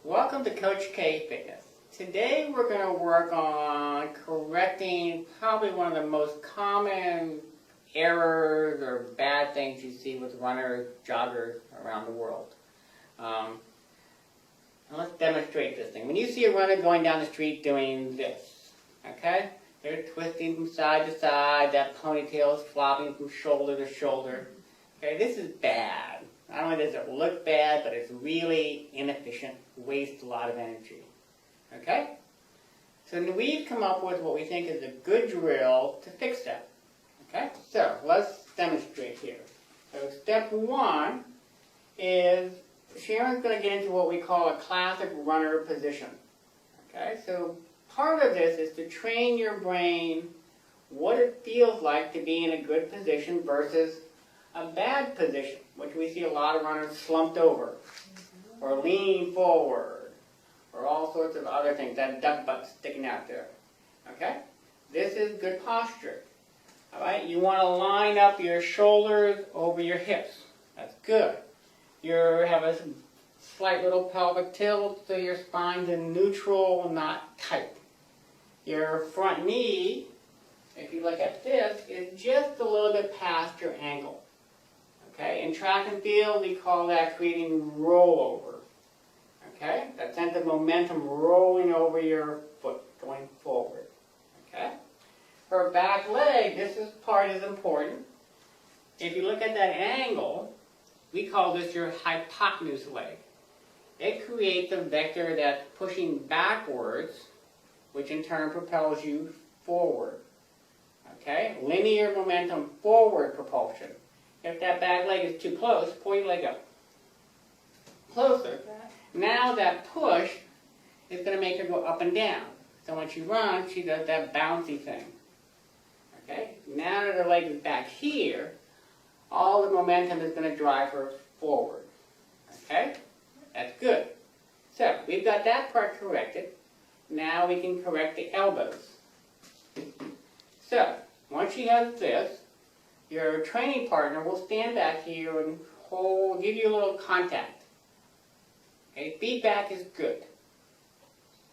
Welcome to Coach K Fitness. Today we're going to work on correcting probably one of the most common errors or bad things you see with runners, joggers around the world. Let's demonstrate this thing. When you see a runner going down the street doing this, okay? They're twisting from side to side, that ponytail is flopping from shoulder to shoulder. Okay, this is bad. Not only does it look bad, but it's really inefficient, wastes a lot of energy. Okay? So we've come up with what we think is a good drill to fix that. Okay? So let's demonstrate here. So step one is Sharon's going to get into what we call a classic runner position. Okay? So part of this is to train your brain what it feels like to be in a good position versus a bad position, which we see a lot of runners slumped over, or leaning forward, or all sorts of other things, that duck butt sticking out there. Okay? This is good posture. Alright, you want to line up your shoulders over your hips. That's good. You have a slight little pelvic tilt so your spine's in neutral, not tight. Your front knee, if you look at this, is just a little bit past your ankle. Okay, in track and field, we call that creating rollover. Okay, that sense of momentum rolling over your foot, going forward. Okay, her back leg, part is important. If you look at that angle, we call this your hypotenuse leg. It creates a vector that's pushing backwards, which in turn propels you forward. Okay, linear momentum forward propulsion. If that back leg is too close, pull your leg up. Closer. Now that push is going to make her go up and down. So when she runs, she does that bouncy thing. Okay? Now that her leg is back here, all the momentum is going to drive her forward. Okay? That's good. So, we've got that part corrected. Now we can correct the elbows. So, once she has this, your training partner will stand back here and give you a little contact. Okay, feedback is good.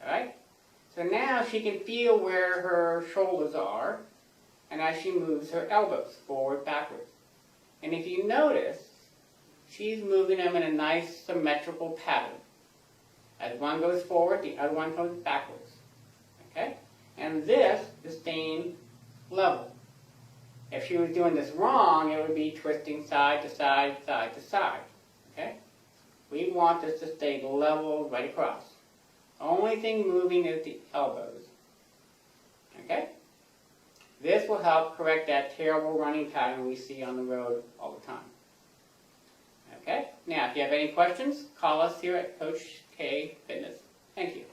Alright? So now she can feel where her shoulders are, and as she moves her elbows forward, backwards. And if you notice, she's moving them in a nice symmetrical pattern. As one goes forward, the other one goes backwards. Okay? And this is staying level. If she was doing this wrong, it would be twisting side to side, side to side. Okay? We want this to stay level right across. Only thing moving is the elbows. Okay? This will help correct that terrible running pattern we see on the road all the time. Okay? Now, if you have any questions, call us here at Coach K Fitness. Thank you.